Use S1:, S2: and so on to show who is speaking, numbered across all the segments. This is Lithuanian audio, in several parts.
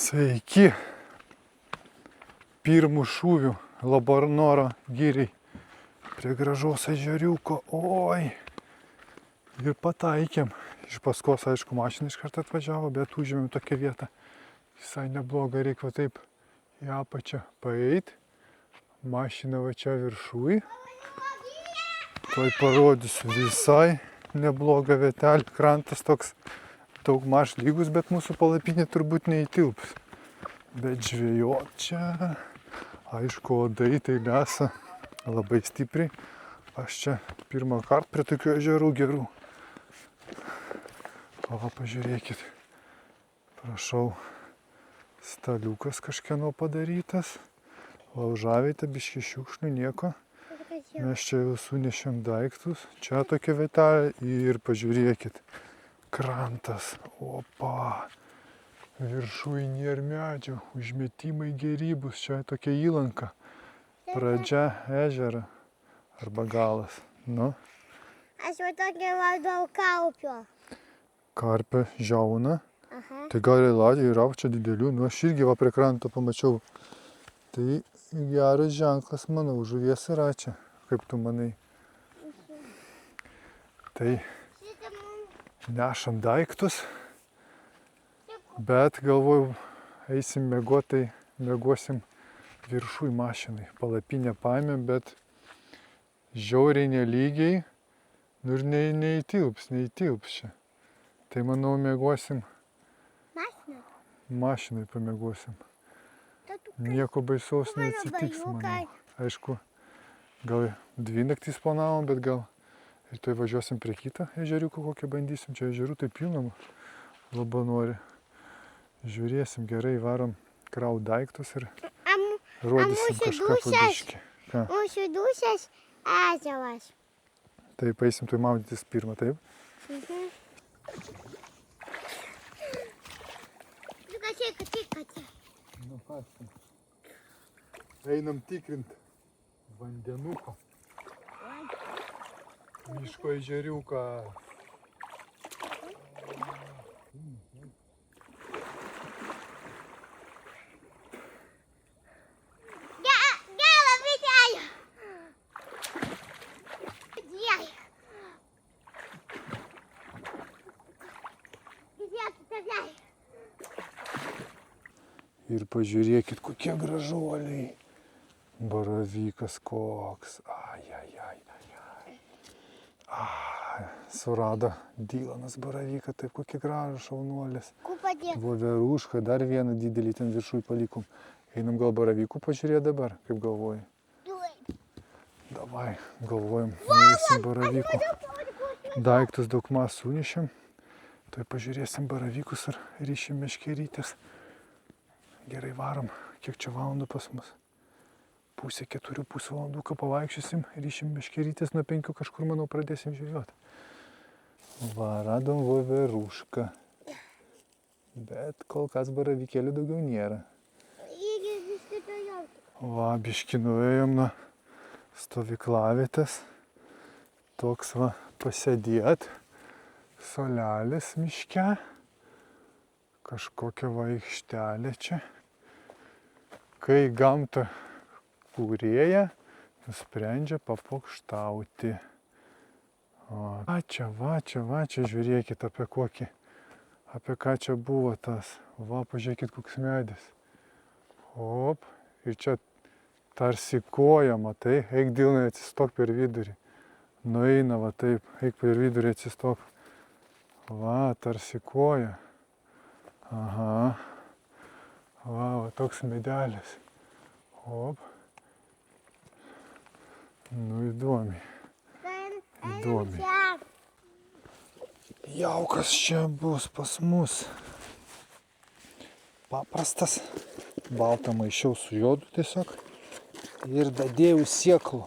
S1: Sveiki. Pirmų šūvių Labanoro giriai prie gražaus ežeriuko. Oi. Ir pataikėm. Iš paskos, aišku, mašina iš karto atvažiavo, bet užėmėm tokią vietą. Visai neblogą, reikia taip į apačią paeit. Mašina va čia viršui. Tuoj parodysiu, visai neblogą vietelį. Krantas toks daugmaž lygus, bet mūsų palapinė turbūt neįtilps. Bet žvejot čia, aišku, odai tai lesa labai stipriai. Aš čia pirmą kartą prie tokių ežerų gerų. O, pažiūrėkit. Prašau, staliukas kažkieno padarytas. Laužavietė, biški šiukšlių, nieko. Mes čia jau sunešėm daiktus. Čia tokia vietelė ir pažiūrėkit. Krantas. Opa. Viršui nėr medžių. Užmetimai geri bus. Čia tokia įlanka. Pradžia ežera. Arba galas. Nu.
S2: Aš jau tokia vadau kaupio.
S1: Karpė žiauna.
S2: Aha.
S1: Tai gali ladžiai yra čia didelių. Nu, aš irgi va prie kranto pamačiau. Tai geras ženklas, manau, žuvies yra čia. Kaip tu manai? Tai nešam daiktus. Bet galvoju, eisim miegot, tai miegosim viršui mašinai. Palapinę paėmėm, bet žiauriai nelygiai. Nu ir neįtilps čia. Tai manau, miegosim. Mašinai pamiegosim. Nieko baisaus neatsitiks, manau. Aišku, gal 2 naktys planavom, bet gal ir tai važiuosim prie kitą ežeriuką, kokią bandysim. Čia ežerių tai pilnam Labanore. Žiūrėsim, gerai, varom kraut daiktus ir rodysim kažką padiškį.
S2: Mūsų dušės ežeras.
S1: Taip, eisim tai maudytis pirmą, taip? Nu kas ten? Einam tikrint vandenuką. Miško ežeriuką. Ir pažiūrėkit, kokie gražuoliai. Baravykas koks. Surado Dylanas baravyką, taip kokie gražūs šaunuolis. Voveruška, dar vieną didelį ten viršui palikom. Einam gal baravykų pažiūrėti dabar, kaip galvoji? Davai, galvojam, nueisim baravykų. Daiktus daugmaž sunešėm. Tai pažiūrėsim baravykus ir ryšim meškerytės. Gerai, varom. Kiek čia valandų pas mus? 3:30, pusvalanduką pavaikščiosim, ryšim meškerytės, nuo 5 kažkur, manau, pradėsim žiūrėti. Va, radom voverušką. Bet kol kas baravykėlių daugiau nėra. Va, biški nuėjom nuo stovyklavietės. Toks va, pasėdėt. Solelis miške. Kažkokia va aikštelė čia. Kai gamta kūrėja nusprendžia papokštauti. Va čia, žiūrėkit apie ką čia buvo tas. Va, pažiūrėkit, koks medis. Op, ir čia tarsi koja, matai, eik Dilnai atsistok per vidurį. Nueina, va taip, eik per vidurį atsistok. Va, tarsi koja. Aha. Va, toks medelis. Op. Nu, įdomiai. Jaukas čia bus pas mus. Paprastas. Baltą maišiau su jodu tiesiog. Ir dadėjau sėklų.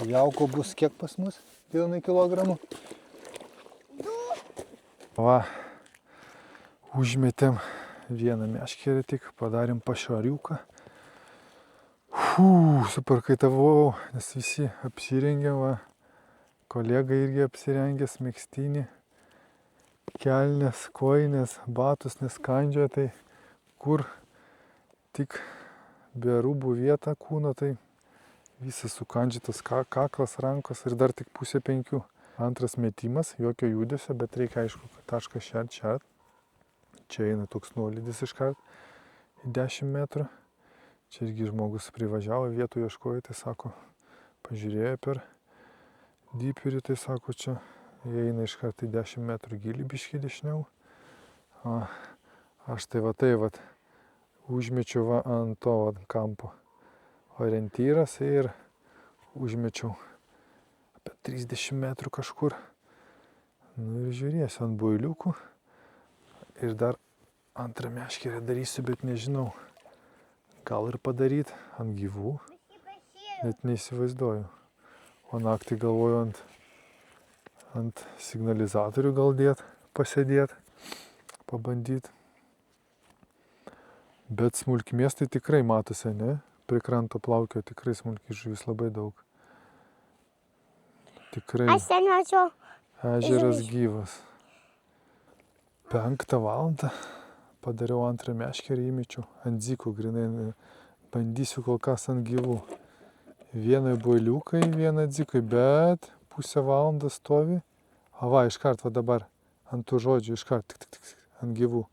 S1: Jauko bus kiek pas mus? 1 kilogramų. Va. Užmetėm vieną meškerę tik, padarėm pašariuką. Suparkaitavau, nes visi apsirengė, va. Kolega irgi apsirengęs, megztinį, kelnes, kojines, batus neskandžioja, tai kažkur tik be rūbų vietą kūno, tai visas sukandžytas kaklas, rankos ir dar tik 4:30. Antras metimas, jokio judesio, bet reikia aišku, kad tašką šert. Čia eina toks nuolydis iškart į 10 metrų. Čia irgi žmogus privažiavo, vietų ieškojo, tai sako, pažiūrėjo per dypirį, tai sako, čia eina iškart į 10 metrų gilį biškį dešiniau. Aš tai va, užmečiau ant to kampo orientyras ir užmečiau apie 30 metrų kažkur. Nu ir žiūrėsiu ant builiukų. Ir dar antrą meškerę darysiu, bet nežinau. Gal ir padaryti ant gyvų. Net neįsivaizduoju. O naktį galvoju ant signalizatorių gal pasėdėt, pabandyt. Bet smulkmės tai tikrai matosi, ne? Prie kranto plaukio tikrai smulkiai žuvis labai daug. Tikrai
S2: Aš ten mačiau.
S1: ežeras gyvas. 5 valandą padariau antrą meškerį, įmečiau ant dziko, grinai bandysiu kol kas ant gyvų. Vienai builiukai, vieną dzikai, bet pusę valandą stovi. Va, iškart, va dabar, ant tų žodžių, iškart, tik, ant gyvų.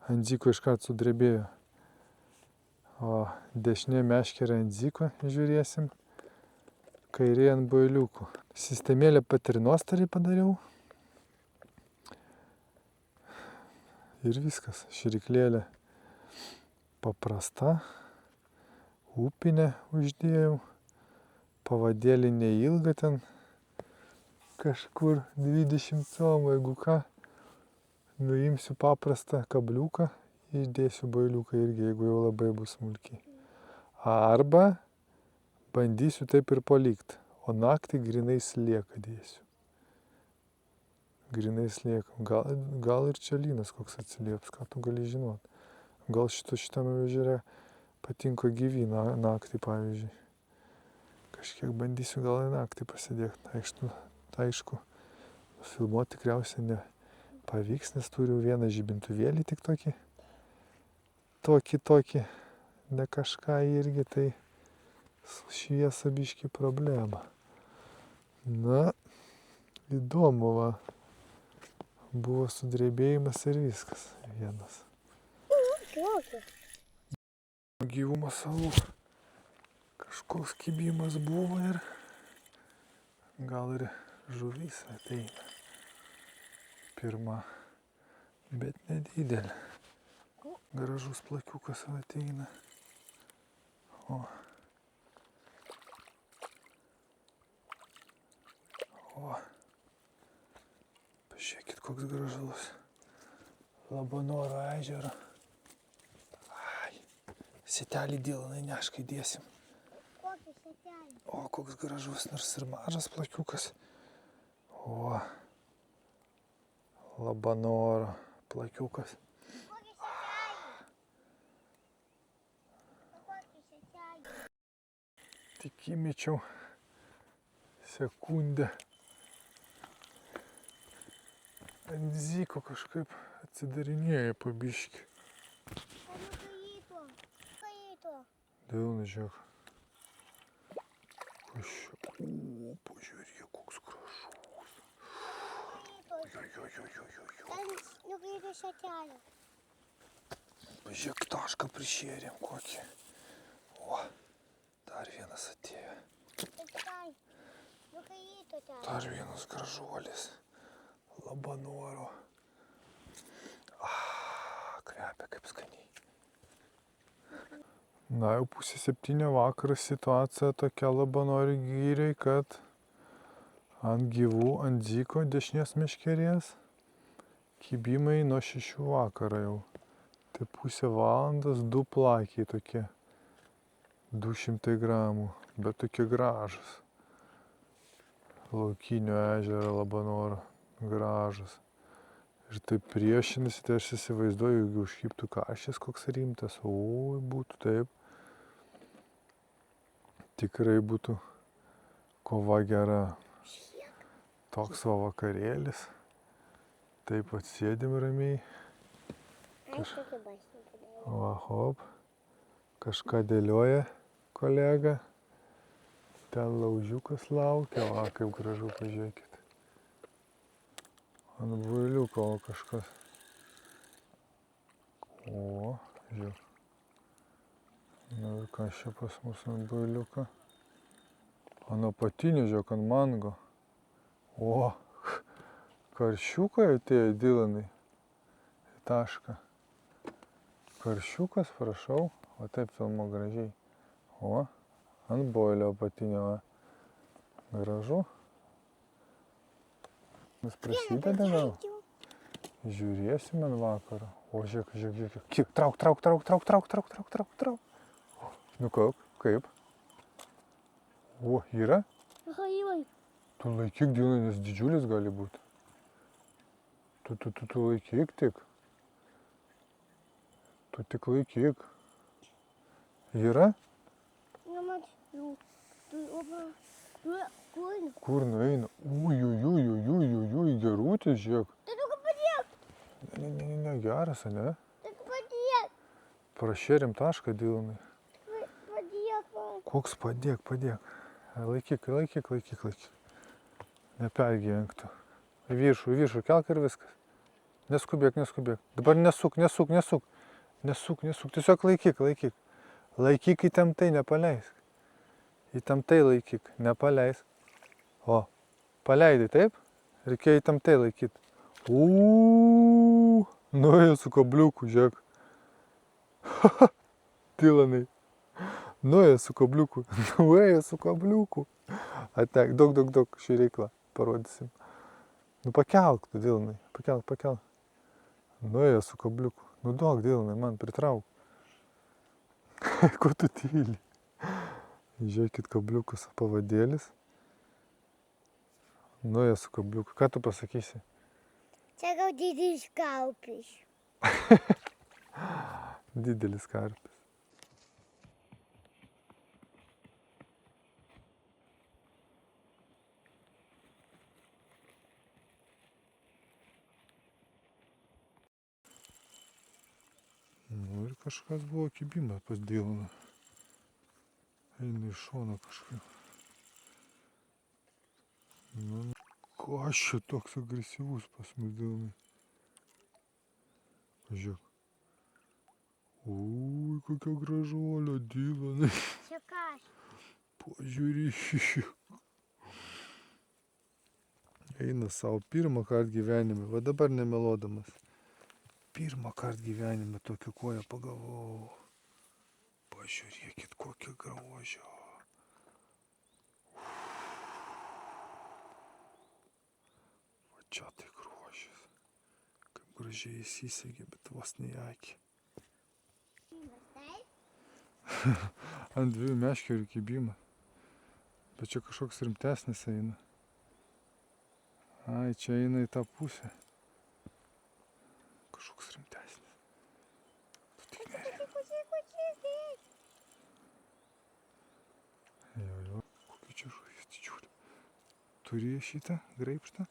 S1: Ant dziko iškart sudrebėjo. O dešinė meškerė ant dziko, žiūrėsim. Kairė ant builiukų. Sistemėlę patrinostarį padariau. Ir viskas. Širiklėlė paprasta. Upinę uždėjau. Pavadėlį neilgą ten. Kažkur 20 cm, jeigu ką. Nuimsiu paprastą kabliuką. Išdėsiu builiuką irgi, jeigu jau labai bus smulkiai. Arba bandysiu taip ir palikti. O naktį grinai slieką dėsiu. Grinai slieką. Gal ir čia lynas koks atsilieps, ką tu gali žinot. Gal šitam ežere patinka gyvy naktį, pavyzdžiui. Kažkiek bandysiu gal ir naktį pasidėti. Aišku, filmuoti tikriausiai nepavyks, nes turiu vieną žibintuvėlį tik tokį, ne kažką irgi, tai šviesa biški problema. Na, įdomu, va. Buvo sudrebėjimas ir viskas vienas. Gyvų masalų kažkoks kibimas buvo ir gal ir žuvis ateina. Pirma, bet nedidelė. Gražus plakiukas ateina. O. Pažiūrėkit, koks gražus Labanoro ežero. Sietelį Dylanai neškai dėsim.
S2: Kokį sietelį?
S1: O, koks gražus, nors ir mažas plakiukas. O, Labanoro plakiukas. Tik įmečiau sekundę. Ant zyko kažkaip atsidarinėja po biškį. Dėl žiūrėk. O, pažiūrėk, koks gražus.
S2: Nukrito sietelį.
S1: Pažiūrėk, tašką prišėrėm kokį. O, dar vienas atėjo. Dar vienas gražuolis. Labanoro. Kvepia kaip skaniai. Na, jau 6:30 vakaro situacija tokia Labanoro girioj, kad ant gyvų, ant dziko dešinės meškerės kibimai nuo 6 vakaro jau. Tai pusę valandos 2 plakiai tokie. 200 gramų, bet tokie gražus. Laukinio ežero Labanoro. Gražus. Ir taip priešinasi, tai aš įsivaizduoju, jeigu užkibtų karštis koks rimtas, oi, būtų taip. Tikrai būtų kova gera. Toks va vakarėlis. Taip atsėdim ramiai.
S2: Aš tokį bašinį padariau.
S1: Va, hop. Kažką dėlioja kolega. Ten laužiukas laukia. Va, kaip gražu, pažiūrėkit. Ant builiuko kažkas. O, žiūrėk. Nu ir kas čia pas mus ant builiuko? Ant apatinių, žiūrėk, ant mango. O, karšiukai atėjo Dylanai. Į tašką. Karšiukas, prašau. O taip filmo gražiai. O, ant boilio apatinio. Gražu. Mes prasideda gal? Žiūrėsime ant vakaro. O, žiūrėk, žiūrėk, žiūrėk. Kiek, trauk. Nu kaip? O, yra?
S2: Oi.
S1: Tu laikyk, Dylanai, nes didžiulis gali būti. Tu laikyk tik. Tu tik laikyk. Yra? Kur nueina? Ui, gerutis, žiūrėk.
S2: Tai tu padėk.
S1: Ne, geras, ne?
S2: Tai tu padėk.
S1: Prašėrim tašką, Dylanai.
S2: Padėk man.
S1: Koks padėk. Laikyk. Nepergyvenk tu. Į viršų, kelk ir viskas. Neskubėk. Dabar nesuk. Tiesiog laikyk. Laikyk įtemptai, nepaleisk. Įtemptai laikyk, nepaleisk. O, paleidai, taip? Reikėjo įtemptai laikyti. Nuėjo su kabliuku, žiūrėk. Dylanai. Nuėjo su kabliuku. Atek, daug šį reiklą parodysim. Nu pakelk tu, Dylanai, pakelk. Nuėjo su kabliuku. Nu duok, Dylanai, man pritrauk. Ko tu tyli? Žiūrėkit, kabliukus pavadėlis. Nuėjo su kabliuku. Ką tu pasakysi?
S2: Čia gal didelis karpis.
S1: Didelis karpis. Nu ir kažkas buvo kibimas pas Dylaną. Eina iš šono kažkaip. Nu, kas čia toks agresyvus pas mus Dylanai? Pažiūrėk. Ui, kokia gražuolė, Dylanai.
S2: Čia kas?
S1: Pažiūrėk. Eina savo pirmą kartą gyvenime, va dabar nemeluodamas. Pirmą kartą gyvenime tokią koją pagavau. Pažiūrėkit, kokia grožio. Va čia tai grožis. Kaip gražiai įsisegė, bet vos ne į akį. Ant 2 meškerių kibimas. Bet čia kažkoks rimtesnis eina. Ai, čia eina į tą pusę. Kažkoks rimtesnis. Tu tik nerimk. Jo. Kokia čia žuvis didžiulė. Turi šitą graibštą?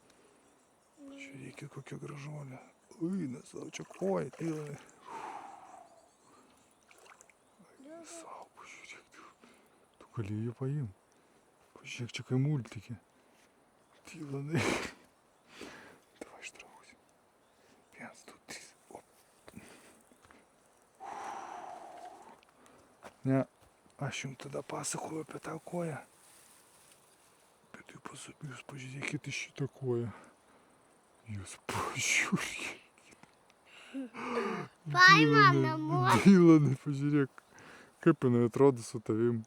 S1: Žiūrėkit, kokia gražuolė. Ui, nesau, čia koja, Dylanai. Sau, pažiūrėk. Tu gali jį paimti. Pažiūrėk, čia kai multikė. Dylanai. Davai ištrauksiu. 1, 2, 3. Ne, aš jums tada pasakoju apie tą koją. Bet jūs pažiūrėkit į šitą koją. Jūs pažiūrėkit.
S2: Paimam namo.
S1: Dylanai, pažiūrėk, kaip jinai atrodo su tavim.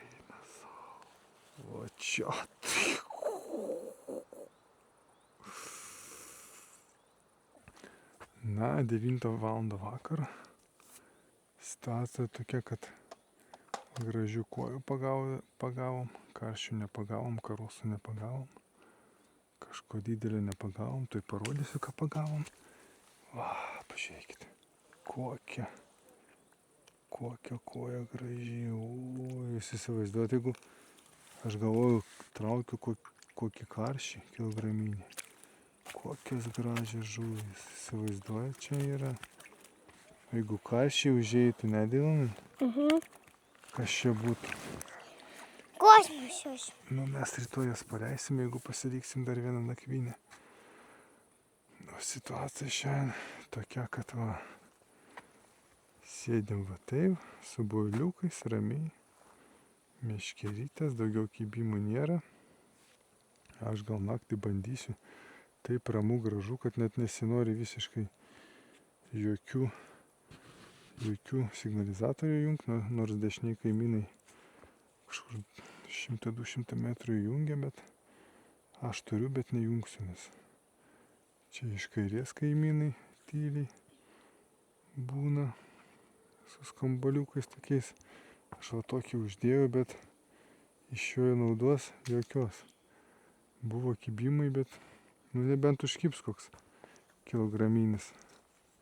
S1: Eina savo. O čia tai. Na, 9 val. Vakaro. Situacija tokia, kad gražių kojų pagavom, karšių nepagavom, karosų nepagavom, kažko didelio nepagavom, tai parodysiu, ką pagavom. Va, pažiūrėkit, kokia koja graži. O, jūs įsivaizduojate, jeigu Aš galvoju, traukiu kokį karšį kilograminį. Kokios gražios žuvys. Įsivaizduoju, čia yra. Jeigu karšiai užeitų, nedėlami, kas čia būtų.
S2: Kosmosas.
S1: Nu, mes rytoj jas paleisim, jeigu pasiliksim dar vieną nakvynę. O situacija šiandien tokia, kad va, sėdim va taip, su boiliukais, ramiai. Meškerytės, daugiau kibimų nėra. Aš gal naktį bandysiu. Taip ramu, gražu, kad net nesinori visiškai jokių signalizatorių jungt, nors dešiniai kaimynai kažkur 100-200 metrų jungia, bet aš turiu, bet nejungsiu, nes čia iš kairės kaimynai tyliai būna su skambaliukais tokiais. Aš va tokį uždėjau, bet iš jo naudos jokios. Buvo kibimai, bet nu nebent užkibs koks kilograminis.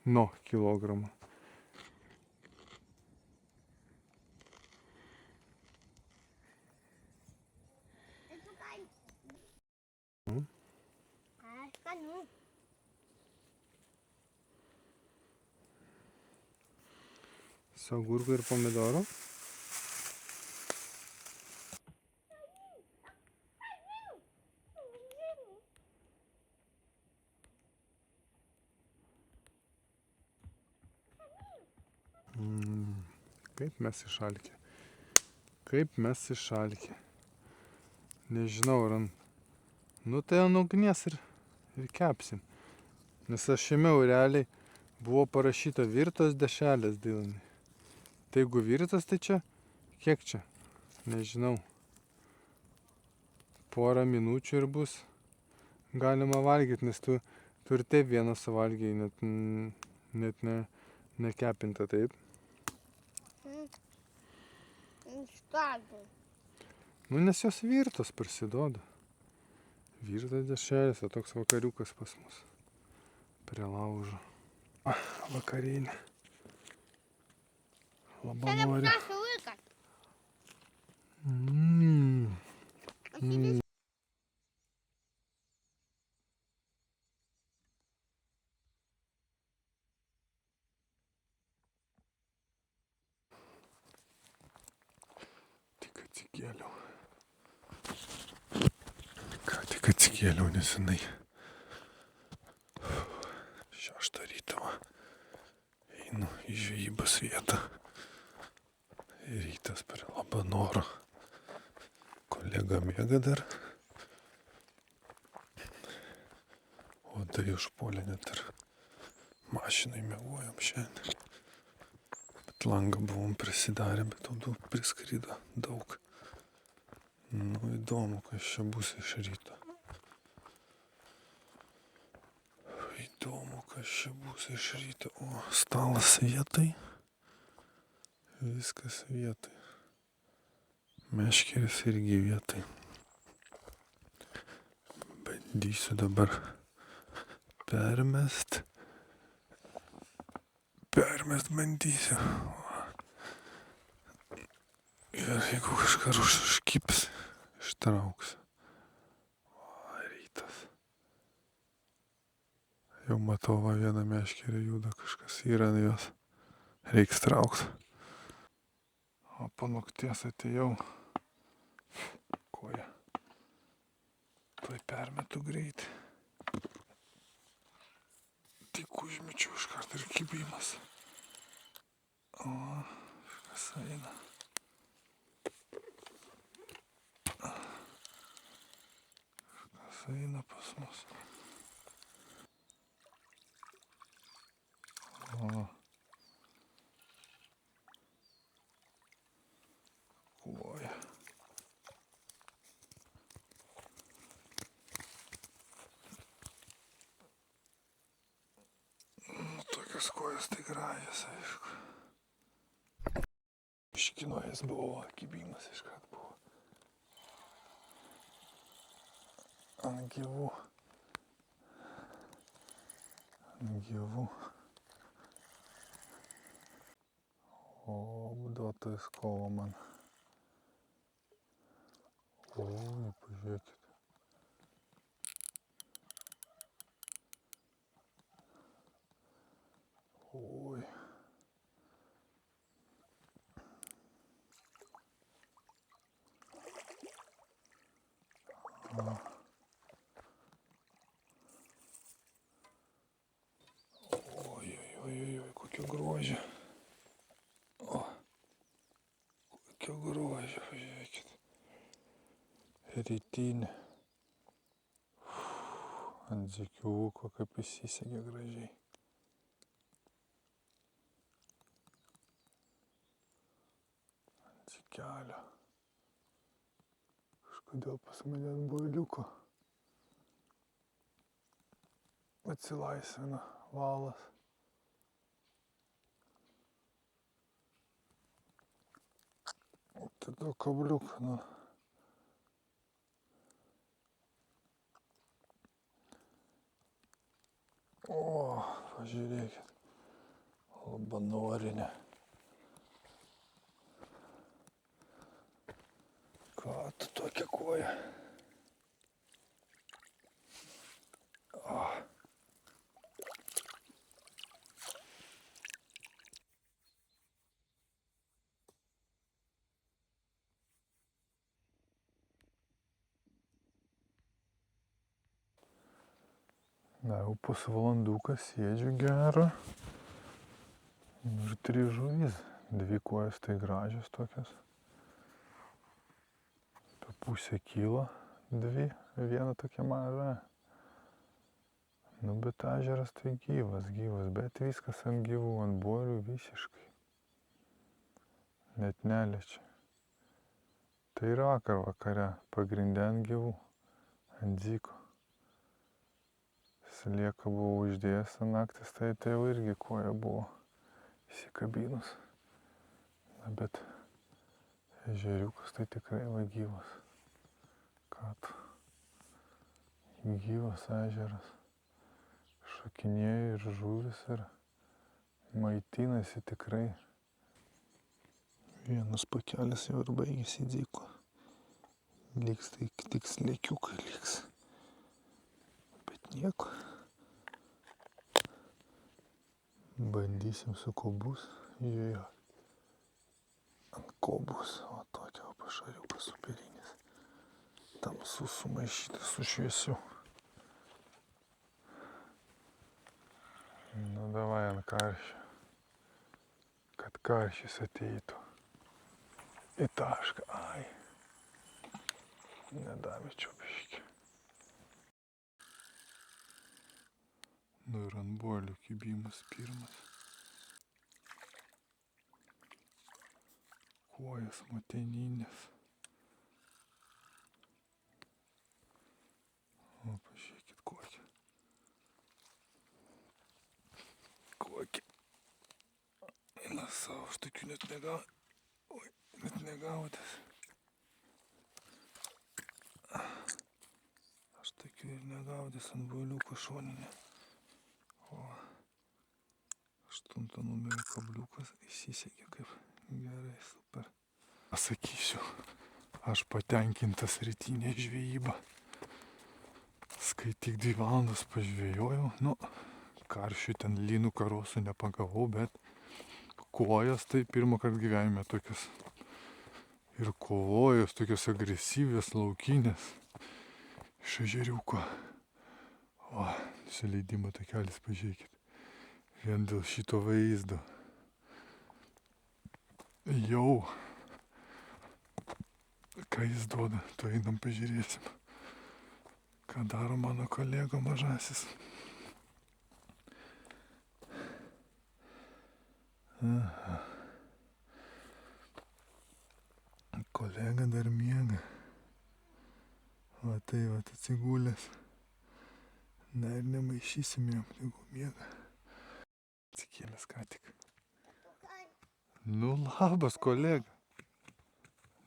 S1: No kilogramą.
S2: Skanu.
S1: Su agurkų ir pomidoro. Kaip mes išalkę. Kaip mes išalkę. Nežinau, ar ant... Nu tai ant ugnies ir kepsim. Nes aš ėmiau realiai, buvo parašyta virtos dešrelės Dylanai. Tai jeigu virtas, tai čia, kiek čia? Nežinau. Porą minučių ir bus galima valgyti, nes tu ir taip vieną suvalgėjai, net nekepinta, taip.
S2: Skanu.
S1: Nu, nes jos virtos prisiduoda. Virtas dešrelės, o toks vakariukas pas mus. Prie laužo. Vakarinė. Labanori. Tik atsikėliau. Tik atsikėliau, nes jinai 6 ryto einu į žvejybos vietą. Rytas prie Labanoro. Kolega miega dar. O tai užpuolė net ir mašinai miegojom šiandien. Bet langą buvom prisidarę, bet audų priskrido daug. Nu, įdomu, kas čia bus iš ryto. Įdomu, kas čia bus iš ryto. O, stalas vietai. Viskas vietai. Meškeris irgi vietai. Bandysiu dabar permest bandysiu. Ir jeigu kažkas užkips, ištrauksiu. O, rytas. Jau matau, va vieną meškerį juda, kažkas yra jos. Reiks traukti. O po nakties atėjau. Koja. Tuoj permetu greit. Tik užmečiau iškart ir kibimas. O, kas eina. Kas eina pas mus. O. Koja. Tokios kojas tai gražios, aišku. Iškinojas buvo, kibimas iškart buvo. Ant gyvų. O, duotojas kovo man. Oi, pažiūrėkit. Oi. Oi, kokia grožė. O, kokia grožė, pažiūrėkit. Rytinė. Ant dzykiuko, kaip įsisegė gražiai. Ant dzykelio. Kažkodėl pas mane ant boiliuko atsilaisvina valas. Tada kabliuką, nu. O, pažiūrėkit. Labanorinė. Ką tu tokia koja? O. Na, jau pusvalanduką sėdžiu gerą. Ir 3 žuvys. 2 kojas tai gražios tokios. Apie pusę kilo 2. Viena tokia maža. Nu, bet ežeras tai gyvas, bet viskas ant gyvų, ant boilių visiškai. Net neliečia. Tai ir vakare pagrinde ant gyvų, ant dzyko. Slieką buvau uždėjęs naktis, tai jau irgi koja buvo įsikabinus. Na, bet ežeriukas tai tikrai va gyvas. Ką tu? Gyvas ežeras. Šokinėja ir žuvis ir maitinasi tikrai. Vienas pakelis jau ir baigėsi dzyko. Liks tai tik sliekiukai liks. Bet nieko. Bandysim su ko bus. Jie ant ko bus. O tokia pašariukas superinis. Tamsus sumaišytas su šviesiu. Nu, davai ant karščio. Kad karščius ateitų. Į tašką. Ai. Nedavė čiubiškį. Nu ir ant boilių kibimas pirmas. Kojas moteninės. O, pažiūrėkit kokia. Kokia. Na savo, aš tokių net negaudęs. Aš tokių ir negaudęs ant boiliuko šoninė. O 8 numerio kabliukas įsisegė kaip gerai, super. Pasakysiu, aš patenkintas rytinė žvejyba. Skaityk 2 valandas pažvejojau, nu, karšių ten lynų karosų nepagavau, bet kojas tai pirmą kartą gyvenime tokios. Ir kovojos tokios agresyvios, laukinės. Iš ežeriuko. O, nusileidimo takelis, pažiūrėkit. Vien dėl šito vaizdo. Jau. Ką jis duoda, to einam pažiūrėsim. Ką daro mano kolega mažasis. Aha. Kolega dar miega. Va tai va atsigulęs. Na ir nemaišysim jam, jeigu miega. Atsikėlęs ką tik. Nu labas, kolega.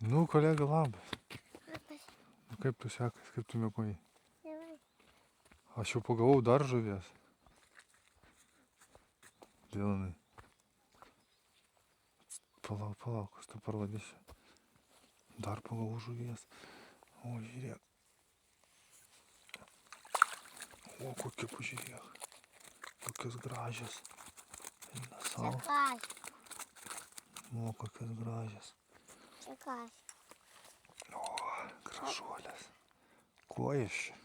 S1: Nu, kolega, labas. Nu, kaip tu sekas, kaip tu miegoji? Aš jau pagavau dar žuvies. Dėlanai. Palauk, aš tu parodysiu. Dar pagavau žuvies. O, žiūrėk. O, kokie, pažiūrėk. Kokios gražios. Eina
S2: Čia
S1: savo.
S2: kas?
S1: O, kokios gražios.
S2: Čia kas?
S1: O, gražuolės. Kojas čia.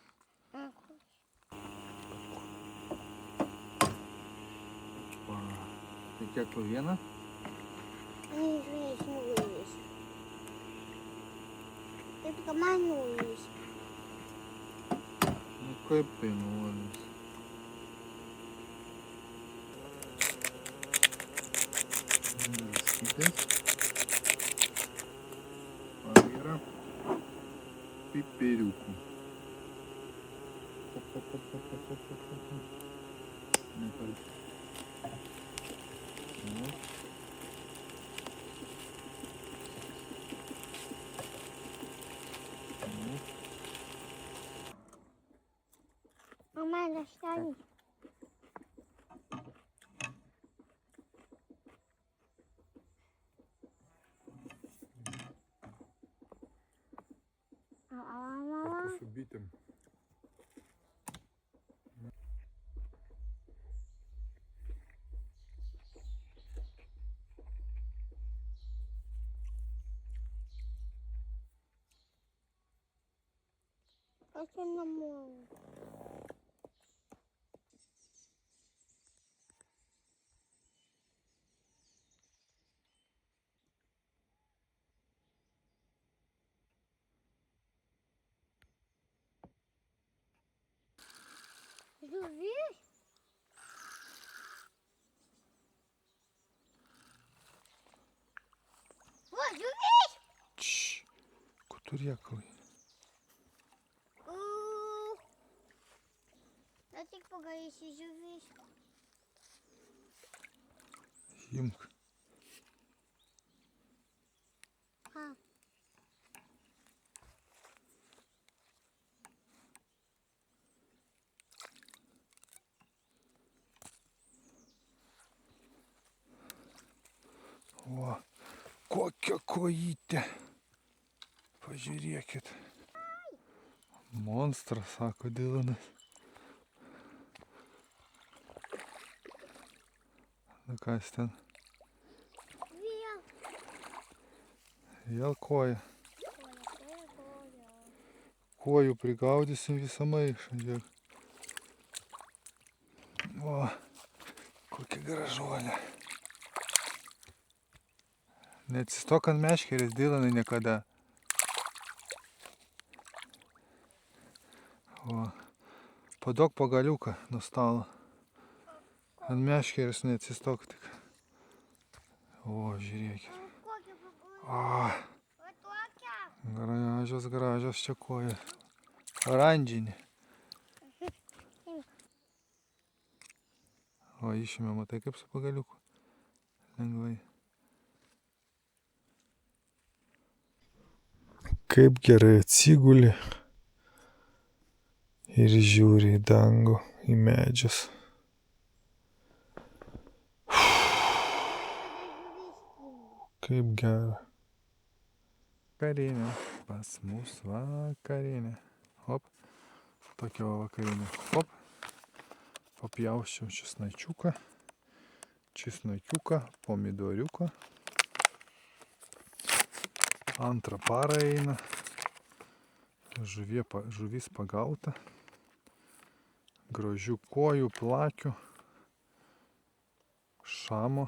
S1: Tai kiek tu vieną?
S2: Nulis. Taip, kad man nulis.
S1: Nu kaip tai nuolis? Dalskytės. Yra pipiriukų. Nepalik.
S2: Mama, dostani.
S1: Kartu su bitėm.
S2: Aš čia namo. Žuvis? O, žuvis!
S1: Čš, ko tu rėkalai?
S2: Na tik pagaisi žuvis.
S1: Imk.
S2: Ką?
S1: O, kokia kojytė. Pažiūrėkit. Monstras, sako Dilanas. Na kas ten?
S2: Vėl.
S1: Vėl koja.
S2: Koja.
S1: Kojų prigaudysim visą maišą. Žiūrėk. O, kokia gražuolė. Neatsistok ant meškerės, Dilanai, niekada. O, padok pagaliuką nuo stalo. Ant meškerės neatsistok tik. O, žiūrėkit.
S2: Kokia pagulė?
S1: O,
S2: O tokia?
S1: gražios čia koja. Oranžinė. O, išėmė, matai kaip su pagaliuku. Lengvai. Kaip gerai atsiguli ir žiūri į dangų, į medžius. Kaip gera. Vakarinė. Pas mus vakarinė. Hop. Tokia vakarinė. Hop. Papjausčiau česnakiuką, pomidoriuką. Antrą parą eina. Žuvis pagauta. Gražių kojų, plakių. Šamo.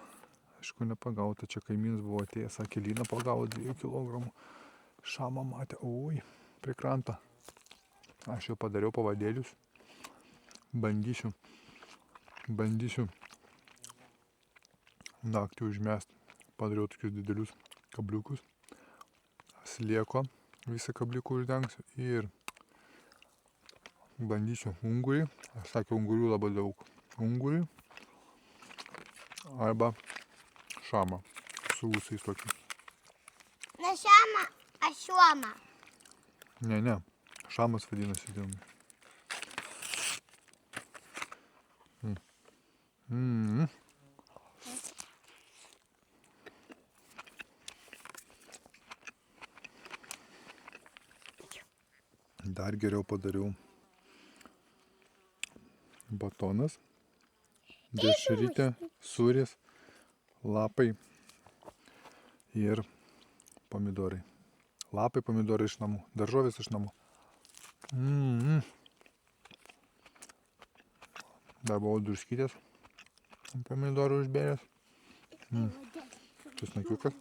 S1: Aišku, nepagauta. Čia kaimynas buvo atėjęs, sakė, lyną pagavo 2 kg. Šamą matė. Ui, prie krantą. Aš jau padariau pavadėlius. Bandysiu naktį užmest. Padariau tokius didelius kabliukus. Slieko visą kabliukų uždengsiu ir bandysiu ungurį. Aš sakiau, ungurių labai daug. Ungurį arba šamą su ūsais tokiu.
S2: Ne šamą, a šuomą.
S1: Ne. Šamas vadinasi dėl. Dar geriau padariau batonas, dešrytė, sūris, lapai ir pomidorai. Lapai, pomidorai iš namų, daržovės iš namų. Dar buvau druskytės, pomidorų užbėręs. Česnakiukas.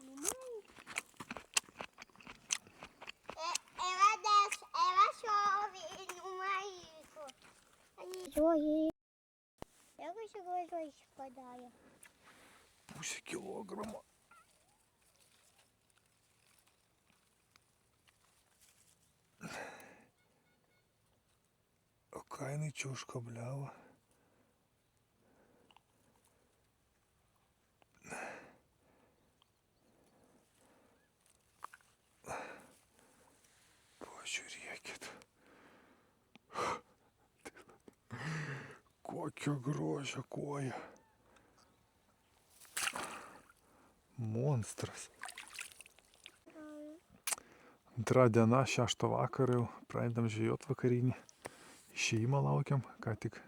S1: Pusę kilogramo. O ką jinai čia užkabliavo? Pažiūrėkit. Kokio grožio koja. Monstras. Antra diena, 6 vakarą jau pradedam žvejot vakarinį. Išėjimą laukiam, ką tik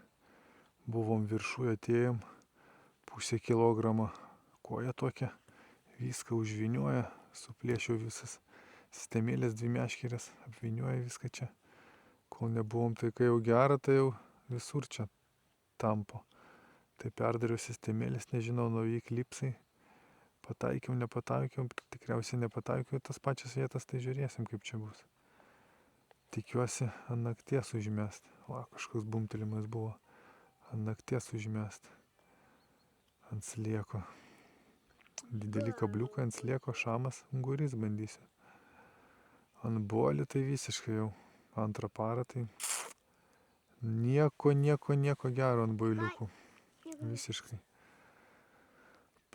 S1: buvom viršuje, atėjom, pusę kilogramą koja tokia, viską užvinioja, suplėšiau visas sistemėlės, 2 meškerės, apvinioja viską čia. Kol nebuvom, tai kai jau gera, tai jau visur čia tampo. Tai perdariau sistemėlės, nežinau, nauji klipsai. Pataikiau, nepataikiau, tikriausiai nepataikiau tas pačias vietas, tai žiūrėsim, kaip čia bus. Tikiuosi ant nakties užmest. Va, kažkoks bumtelimas buvo. Ant nakties užmest. Ant slieko. Didelį kabliuką ant slieko, šamas, ungurys bandysiu. Ant bolį tai visiškai jau. Antrą parą tai nieko gero ant boiliukų. Visiškai.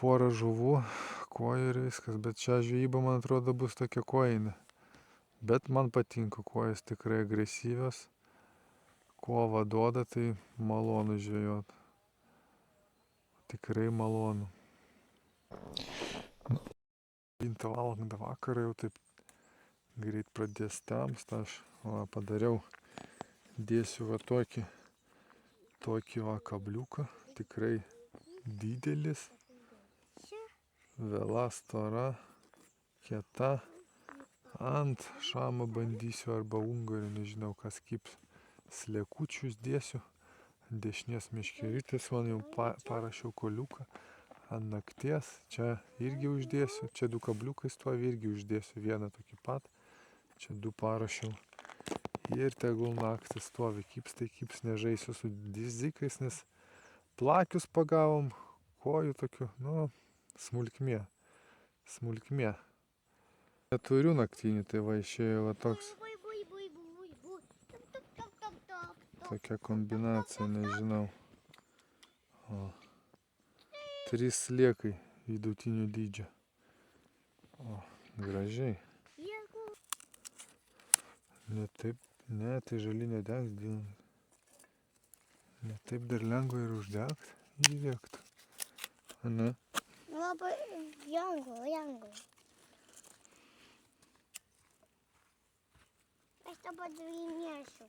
S1: Porą žuvų, kojų ir viskas, bet čia žvejyba, man atrodo, bus tokia kojinė. Bet man patinka, kojos tikrai agresyvios. Kovą duoda, tai malonu žvejot. Tikrai malonu. 9 valandą vakarą jau taip greit pradės temst. Aš padariau, dėsiu va tokį va kabliuką, tikrai didelis. Vėla stora, kieta. Ant šamą bandysiu arba ungarių, nežinau kas kips. Slekučius dėsiu. Ant dešinės meškerytės, man jau parašiau koliuką. Ant nakties, čia irgi uždėsiu. Čia 2 kabliukai stovi, irgi uždėsiu vieną tokį pat. Čia 2 parašiau. Ir tegul naktis stovi, kips, tai kips, nežaisiu su dizikais, nes plakius pagavom, kojų tokių, nu, smulkmė. Neturiu naktinių, tai va išėjo va toks. Tokia kombinacija, nežinau. 3 sliekai vidutinio dydžio. Gražiai. Ne taip, ne, tai žali nedegs. Ne taip dar lengva ir uždegt, įdėkt. Ne?
S2: Labai lengva. Aš tą padarinėsiu.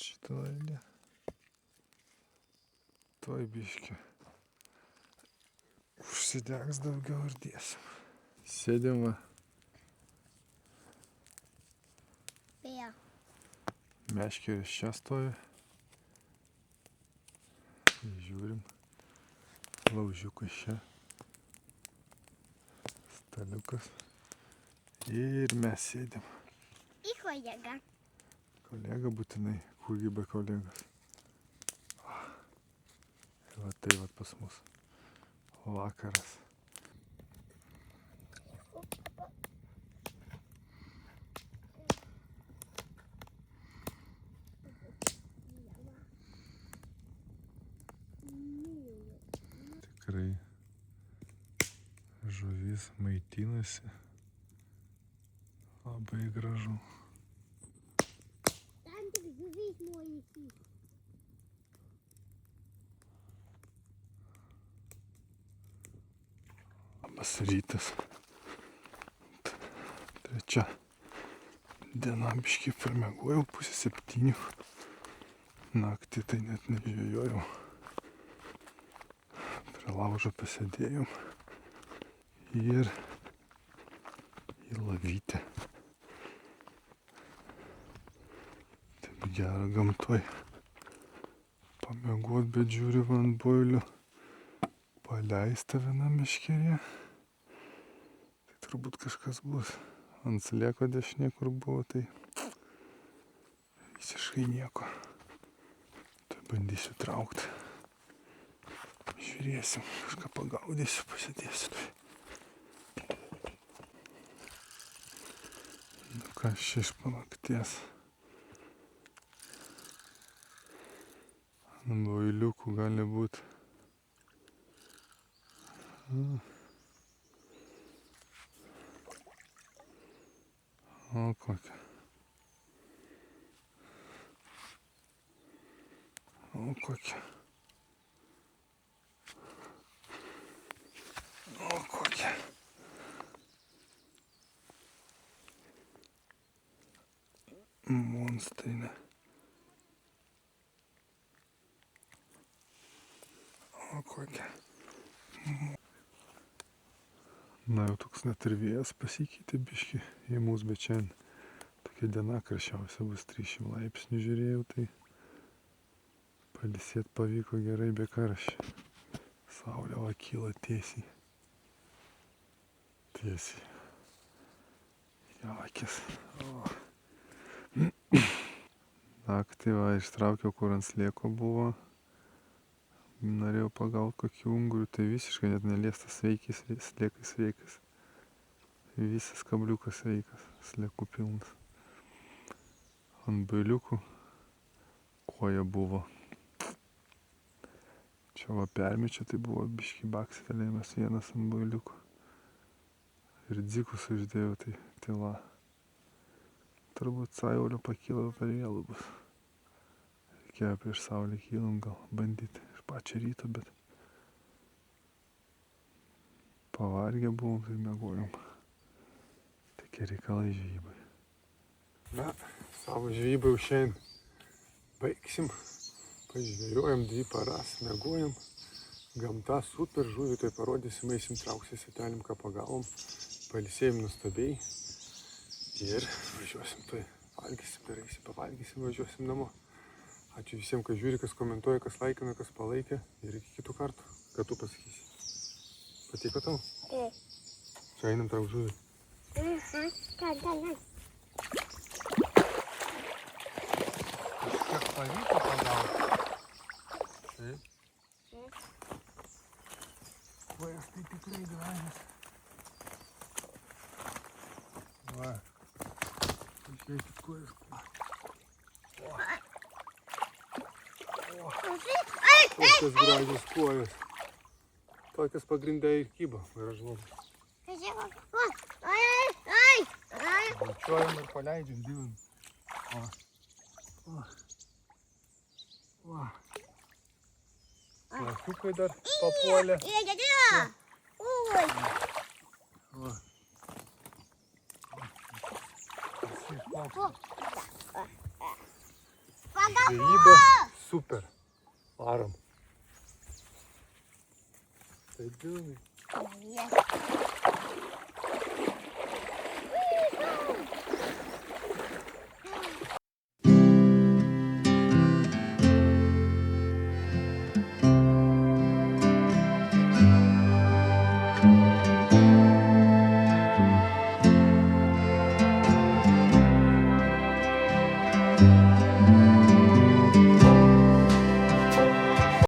S1: Šitą laidę. Tuoj biškį. Užsidegs daugiau ir dėsim. Sėdim va.
S2: Beje.
S1: Meškeris čia stovi. Žiūrim. Laužiukas čia. Staliukas. Ir mes sėdim.
S2: Į kolegą.
S1: Kolega būtinai. Kurgi be kolegos. Ir va tai va pas mus. Vakaras. Tikrai žuvis maitinasi. Labai gražu.
S2: Ten tik žuvis mojasi.
S1: Labas rytas. Trečia diena biškį permiegojau, 6:30. Naktį tai net nežvejojau. Prie laužo pasėdėjom ir į lavytę. Taip gera gamtoj pamiegot, bet žiūriu ant boilių paleista viena meškerė. Tai turbūt kažkas bus. Ant slėko dešinė, kur buvo, tai visiškai nieko. Tai bandysiu traukti. Žiūrėsim, kažką pagaudysiu, pasidėsiu. Nu kas čia iš panakties. Ant boiliukų gali būti. O kokia. O kokia. O kokia. Monstrinė. O kokia. Na jau toks net ir vėjas pasikeitė biškį į mūsų, bet šiandien tokia diena karščiausia bus 300 laipsnių žiūrėjau, tai pailsėt pavyko gerai be karščio. Saulė va kyla tiesiai. Tiesiai. Į akis. Naktį va ištraukiau, kur ant slėko buvo. Norėjau pagauti kokį ungurių, tai visiškai net neliestas sveikis, sliekai sveikas. Visas kabliukas sveikas, sliekų pilnas. Ant bailiukų koja buvo. Čia va permečia, tai buvo biškį bakstelėjimas vienas ant bailiukų. Ir dzikus uždėjau, tai tyla. Turbūt saulė pakyla per vėlų bus. Reikėjo prieš saulę kylam gal bandyti. Pačią rytą, bet pavargę buvom, tai miegojom. Tokie reikalai žvejybai. Na, savo žvejybą jau šiandien baigsim. Pažvejojom 2 paras, miegojom. Gamta super, žuvį tai parodysim, eisim trauksis, atelim, ką pagavom. Pailsėjom nuostabiai. Ir važiuosim tai, valgysim, dar eisim, pavalgysim, važiuosim namo. Ačiū visiems, kas žiūri, kas komentuoja, kas laikina, kas palaikė. Ir iki kitų kartų. Ką tu pasakysi? Patiko tau? Čia einam trauk žuvį. Kažkiek pavyko pagauti. Taip. Kojas tai tikrai gražios. Va. Žiūrėkit kojas. Tokios gražios kojos. Tokias pagrindė ir kyba, gražlom. Bučiuojam ir paleidžiam, divam. Lakiukai dar papuolė. Žvejyba super. Varom. Tai dūmai.